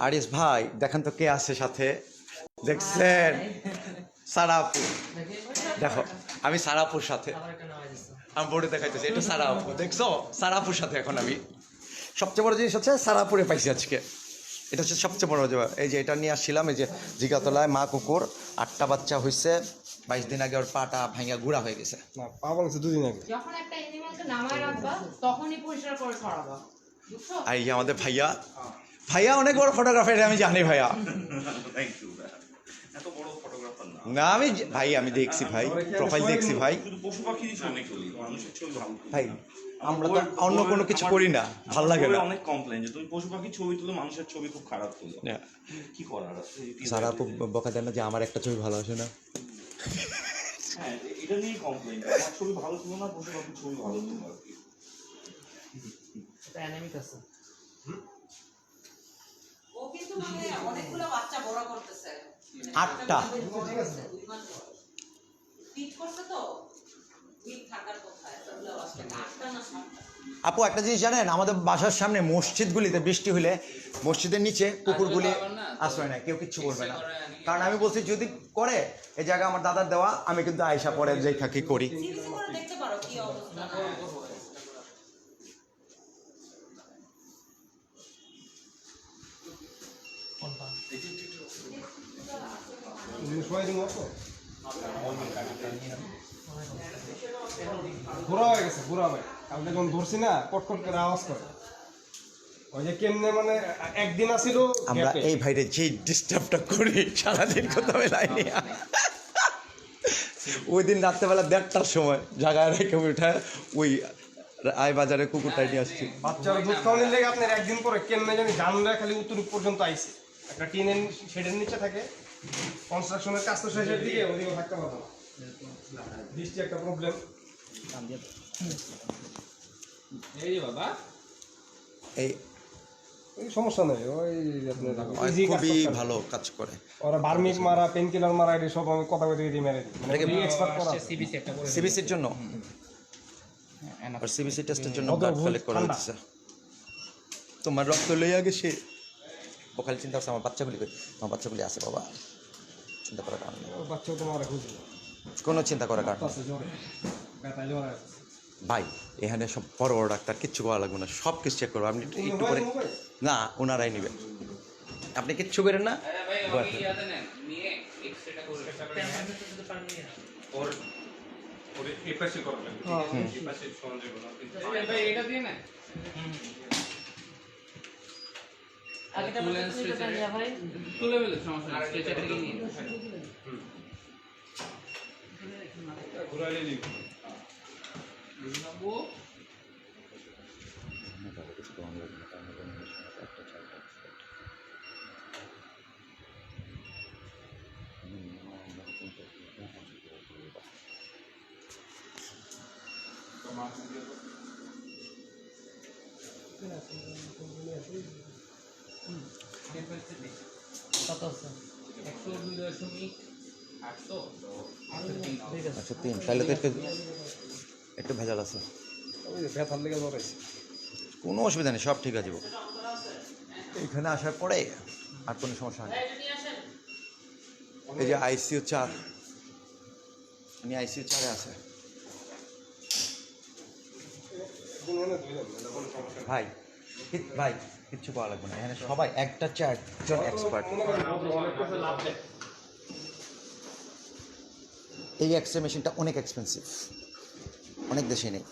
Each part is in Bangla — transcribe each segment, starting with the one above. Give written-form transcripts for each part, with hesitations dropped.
আরিস ভাই দেখেন তো কে আছে সাথে, দেখছেন? সারাপু, দেখো আমি সারাপুর সাথে, আমি বোর্ডে দেখাইতেছি, এটা সারাপু, দেখছো? সারাপুর সাথে এখন আমি, সবচেয়ে বড় জিনিস হচ্ছে সারাপুরে পাইছি আজকে, এটা হচ্ছে সবচেয়ে বড়। এই যে এটা নিয়ে আসছিলাম, এই যে জিগাতলায় মা কুকুর, 8টা বাচ্চা হয়েছে, 22 দিন আগে ওর পাটা ভাঙা গুঁড়া হয়ে গেছে। না, পা ভাঙছে 2 দিন আগে। যখন একটা অ্যানিমালকে নামায় রাখবা তখনই পরিষ্কার করে ছড়াবা, বুঝছো? আর এই যে আমাদের ভাইয়া, ভাইয়া অনেক বড় ফটোগ্রাফার, এটা আমি জানি ভাইয়া। এত বড় ফটোগ্রাফার না। না আমি ভাই, আমি দেখছি ভাই, প্রোফাইল দেখছি ভাই। শুধু পশু পাখিরই ছবি তুলি, মানুষের ছবি ভালো তুলি। ভাই আমরা তো অন্য কোনো কিছু করি না, ভাল লাগে না। অনেক কমপ্লেন যে তুমি পশু পাখির ছবি তুলে মানুষের ছবি খুব খারাপ তুলো। কি করার আছে? সারা খুব বকা দেন না যে আমার একটা ছবি ভালো আসে না। হ্যাঁ, এটা নিয়ে কমপ্লেন, আমার ছবি ভালো তুলো না, পশু পাখির ছবি ভালো তুলো আর কি। এটা অ্যানিমিক আছে। ও কিন্তু মানে অনেকগুলো বাচ্চা বড় করতেছে। 8টা ফিট করছে তো ফিট থাকার কোথায় ওগুলো বাচ্চা 8টা না 7টা। আপু একটা জিনিস জানেন, আমাদের বাসার সামনে মসজিদগুলিতে বৃষ্টি হলে মসজিদের নিচে কুকুরগুলি আশ্রয় নেয়, কেউ কিচ্ছু বলবে না। কারণ আমি বলছি যদি করে, এই জায়গা আমার দাদার দেওয়া, আমি কিন্তু আয়সা পরে যেই থাকি করি। সিরিজে করে দেখতে পারো কি অবস্থা। ঘোরা হয়ে গেছে, ঘোরা ভাই। কালকে যখন ধরছি না, কটকট করে আওয়াজ করে। ওই যে কেমনে মানে একদিন আসিল, আমরা এই ভাইরে যে ডিস্টার্বটা করি সারাদিন কোথাও লাইনি, ওই দিন রাত্রেবেলা 1:30টার সময় জায়গায় রেখে উঠে ওই আই বাজারে কুকুরটাই নিয়ে আসছি। বাচ্চারা দুধ খাওয়ানোর লেগে আপনার একদিন পরে কেমনে জানি জানলা খালি উত্তর পর্যন্ত আইছে। একটা টিনের শেডের নিচে থাকে, কনস্ট্রাকশনের কাজ তো শেষের দিকে, ওদিকে থাকতে পারতো না। বৃষ্টি একটা প্রবলেম। এই যে বাবা, এই এই সমস্যা নেই, ওই আপনার খুবই ভালো কাজ করে। ওরা বার্মিক মারা, পেন কিলার মারা, এটা সব আমি কথা বলতে গিয়ে মেরে দিই। মানে এক্সপার্ট করা আছে। সিবিসি একটা করে সিবিসির জন্য, আর সিবিসি টেস্টের জন্য ব্লাড কালেক্ট করা হচ্ছে। তোমার রক্ত লইয়া গেছে, ও খালি চিন্তা করছে আমার বাচ্চাগুলি কই, আমার বাচ্চাগুলি আছে বাবা, চিন্তা করার কারণ নেই, বাচ্চাও তো মারা খুঁজবে, কোনো চিন্তা করার কারণ নেই। আছে জ্বরে, ব্যথায় জ্বর আছে। ভাই এখানে সব বড় বড় ডাক্তার, কিচ্ছু করা লাগবে না, সব কিছু চেক করবো, আপনি একটু করে না, ওনারাই নেবেন, আপনি কিচ্ছু করেন না। ভাই ইয়াতে নেন নিয়ে এক্সরেটা করে ওর ওরে এই পাশে করবেন, এই পাশে সহজে বলা কিন্তু ভাই এটা দিয়ে না আগেটা বলে দিতে ভাই তুলে ফেলে, সমস্যা নেই, স্ট্রেচারে গিয়ে নিয়ে ঘুরাইলে নিব। বুঝাবো। কত আছে? 102.8 আচ্ছা 3, তাহলে তো একটু ভেজাল আছে, ওই যে ব্যথার লেগে জ্বর আছে। কোনো অসুবিধা নেই, সব ঠিক আছে। এখানে আসার পরে আর কোনো সমস্যা নেই। এই যে ICU 4, উনি ICU 4-এ আছে। ভাই ভাই কিচ্ছু করা লাগবে না, এখানে সবাই একটা চেয়ে একজন এক্সপার্ট। এই এক্সরে মেশিনটা অনেক এক্সপেন্সিভ, অনেক দেশে নেই।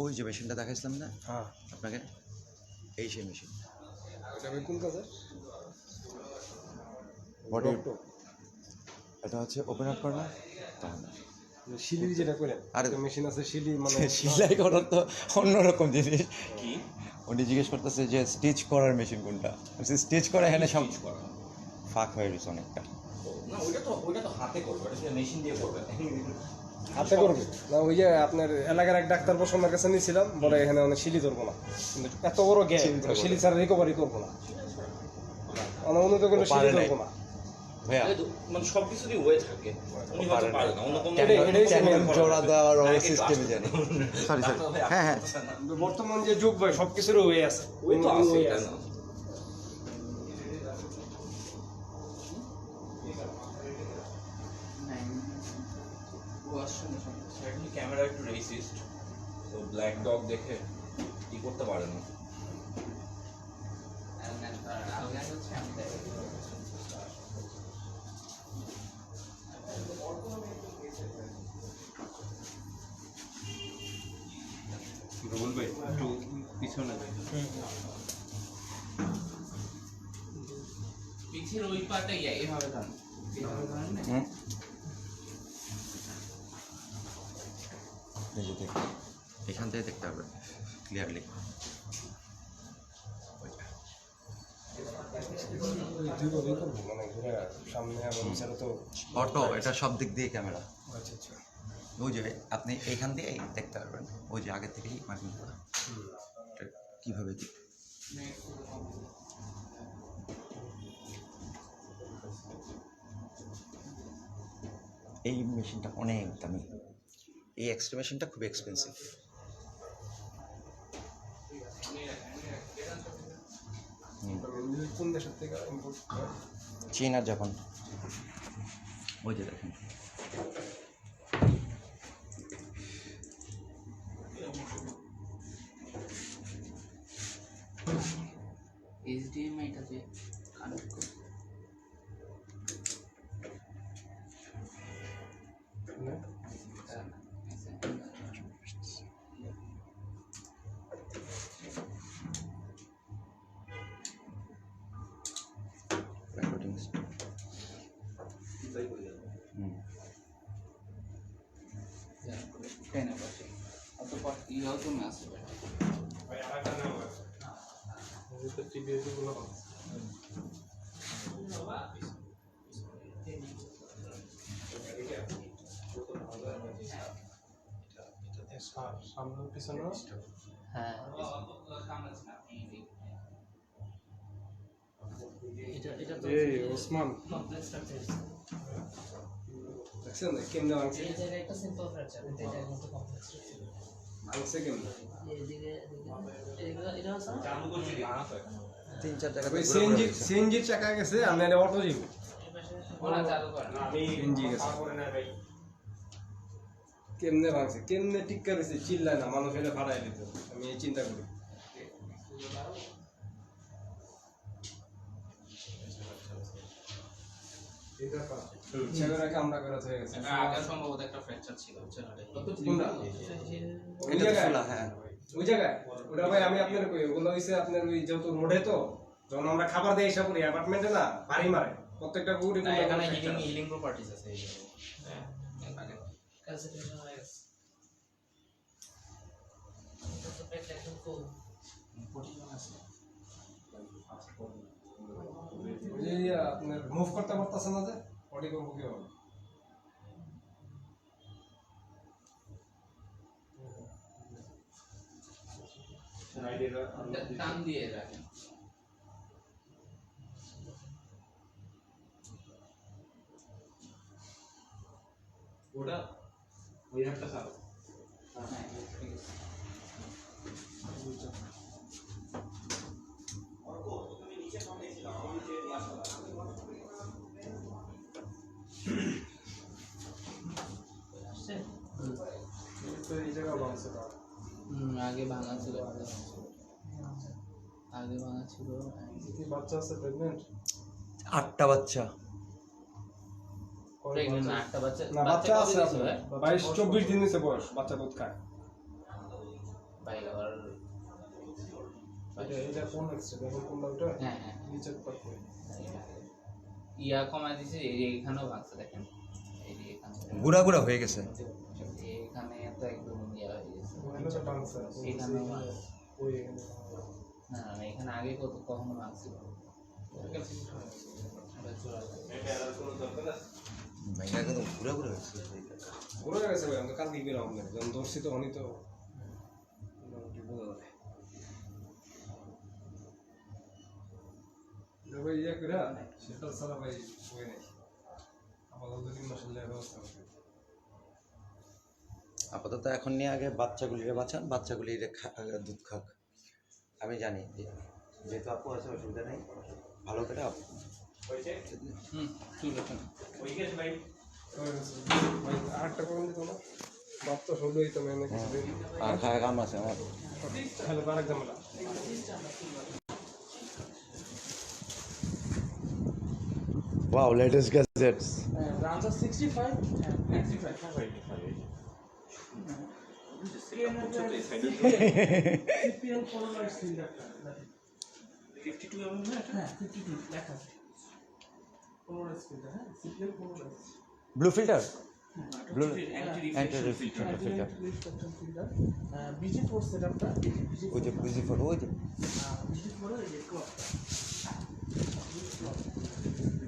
ওই যে মেশিনটা দেখাইছিলাম না হ্যাঁ, আপনাকে, এই সেই মেশিন। ভাই কোন কাজে বডি এটা হচ্ছে ওপেন আপ করে না তাহলে শিলি যেটা করে আরে মেশিন আছে শিলি মানে সেলাই করার তো অন্যরকম জিনিস কি উনি জিজ্ঞেস করতেছে যে স্টিচ করার মেশিন কোনটা স্টিচ করা এখানে সব ফাঁক হয়ে গেছে অনেকটা না ওইটা তো হাতে করবে ওটা মেশিন দিয়ে করবে হাতে করবে না ওই যে আপনার এলাকার এক ডাক্তার বসে আমার কাছে নিয়েছিলাম বলে এখানে অনেক শিলি ধরবো না কিন্তু এত বড় গ্যাপ শিলি ছাড়া রিকভারি করবো না অনুমোদিত করলে শিলি ধরবো না ভাইয়া মানে সবকিছু দিয়ে ওয়ে থাকে উনি হয়তো পারে না অন্য কোনো ট্যাঙ্গেল জোড়া দেওয়ার সিস্টেমই জানি সরি সরি হ্যাঁ হ্যাঁ বর্তমান যে যুগ ভাই সবকিছুর ওয়ে আছে ওই তো আছে way তাই না ক্যামেরা একটু রেসিস্ট তো ব্ল্যাক ডগ দেখে কি করতে পারে না বলবে একটু পিছনে পিছের ওই পাটা এইভাবে টান হুম এই যে দেখুন এখান থেকে দেখতে পারবেন ক্লিয়ারলি দুইভাবেই করবো মানে ঘুরে সামনে আবার পিছনে তো অটো এটা সব দিক দিয়ে ক্যামেরা আচ্ছা আচ্ছা ওই যে আপনি এইখান দিয়ে দেখতে পারবেন ওই যে আগে থেকেই মার্কিং করা এটা কীভাবে কি এই মেশিনটা অনেক দামি এই এক্সট্রা মেশিনটা খুব এক্সপেন্সিভ কোন দেশের থেকে ইম্পোর্ট চীন আর জাপান ওই যে দেখেন এইচডিএমআইটাতে কানেক্ট করতে রেকর্ডিং কেন বসে অত পর ইও তো মেসেজ ভাই আরেকটা নাম আছে তো টিভিএস গুলো সামনে পিছনে হ্যাঁ এই ওসমান দেখছেন কেমনে ভাঙছে ভাঙছে কেমনে 3-4 জায়গা ওই সিএনজির চাকা গেছে আর নাহলে অটো যাবে ওরা চালু করে আমি সিএনজি গেছে করে না ভাই কেমনে ভাঙছে কেমনে টিক্কা দিছে চিল্লায় না মানুষ এলে ফাড়াই দিত আমি এই চিন্তা করি সেগুলোকে আমরা করে হয়ে গেছে আগে সম্ভবত একটা ফ্র্যাকচার ছিল কোনটা? ওই এটা জায়গায়? খোলা হ্যাঁ ওই জায়গায় ওটা ভাই আমি আপনার কই ওগুলো হইছে আপনার ওই যেহেতু রোডে তো যখন আমরা খাবার দেই হিসাব করি অ্যাপার্টমেন্টে না বাড়ি মারে প্রত্যেকটা কুকুরই না এখানে হিলিং প্রপার্টিজ আছে এই হ্যাঁ আগে ক্যালসিফিকেশন হয়ে গেছে তো পেট একদম ফুল ওই যে আপনার মুভ করতে পারতেছে না যে বডি করবো কি হবে টান দিয়ে রাখেন ওটা ওই একটা সাল হ্যাঁ ঠিক আছে তো এই জায়গা ভাঙছে না আগে ভাঙা ছিল আগে ভাঙা ছিল কি বাচ্চা আছে প্রেগন্যান্ট 8টা বাচ্চা প্রেগন্যান্ট না একটা বাচ্চা না বাচ্চা আছে কবে দিয়েছে আপনার 22-24 দিন হইছে বয়স বাচ্চা দুধ খায় ভাই আবার এটা কোন আসছে দেখো কোনটা ওটা হ্যাঁ হ্যাঁ নিচে পার করে ইয়া কমায় দিছে এই যে এখানেও ভাঙছে দেখেন এই যে এখানে গুড়া গুড়া হয়ে গেছে এখানে তো একদম ইয়া হয়ে গেছে ওখানে তো ডান্স এখানেও ওই না না এখানে আগে কখনো ভাঙছিল ভাইয়া একদম গুড়া গুড়া হয়েছে ঘুরে গেছে ভাই আমরা কালকে বের হবে যখন ধরছি তো অনি তো মোটামুটি বোঝা যায় ভাই ইয়ে করে সেটা সারা ভাই হয়ে নেই আপাতত 2-3 মাসের লেগে ব্যবস্থা করতে আপাতত এখন নিয়ে আগে বাচ্চাগুলিরে বাঁচান বাচ্চাগুলিরে দুধ খাক আমি জানি যেহেতু আপু আছে অসুবিধা নেই ভালো করে আপু চুল এখন ভাই আরেকটা করুন দিত না বাপ তো সব হইতো মেনে কিছুদিন আর খায় কাম আছে আমার হ্যালো আরেক জামেলা ওয়াও লেটেস্ট গ্যাজেটস রামসা 65 65 সিপিএল পোলার সিলিন্ডারটা 52 mm না এটা? হ্যাঁ 52 লেখা আছে পোলার সিলিন্ডার হ্যাঁ CPL polar blue filter blue Anti-reflection filter। Filter BG four সেটআপটা ওই যে বিজি ফটো ওই যে বিজি ফোর এর ক্লক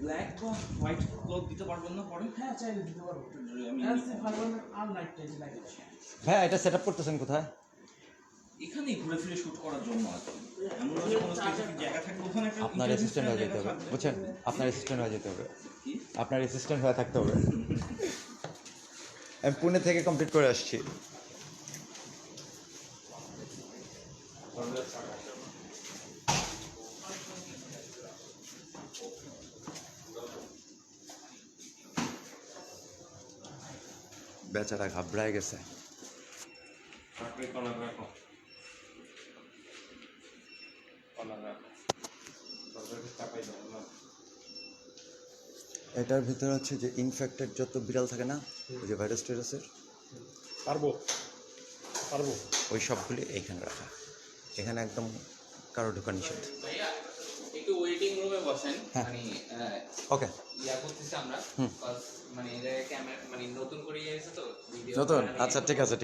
ব্ল্যাক বা হোয়াইট ক্লথ দিতে পারবেন না পরে? হ্যাঁ চাইলে দিতে পারবো আমি এলসি 500 আর লাইট টাইজ লাগে হ্যাঁ এটা সেট আপ করতেছেন কোথায় এখানেই ঘুরে ফিরে শুট করার জন্য আছে এমন না যে কোনো স্পেসিফিক জায়গা থাকবে ওখানে একটা আপনার অ্যাসিস্ট্যান্ট হয়ে যেতে হবে বুঝছেন আপনার অ্যাসিস্ট্যান্ট হয়ে যেতে হবে আপনার অ্যাসিস্ট্যান্ট হয়ে থাকতে হবে আমি পুনে থেকে কমপ্লিট করে আসছি বেচারা ঘাবড়ায় গেছে চাকরি করার রাখো করার রাখো সরকারি টাকাই দাও না এটার ভিতরে হচ্ছে যে ইনফেক্টেড যত বিড়াল থাকে না ওই যে ভাইরাস টেরাসের পারবো পারবো ওই সবগুলি এইখানে রাখা এখানে একদম কারো ঢোকা নিষেধ ভাইয়া একটু ওয়েটিং রুমে বসেন হ্যাঁ। মানে ওকে ইয়া করতেছি আমরা হুম। মানে এই জায়গায় ক্যামেরা মানে নতুন করে ইয়ে হয়েছে তো ভিডিও নতুন আচ্ছা ঠিক আছে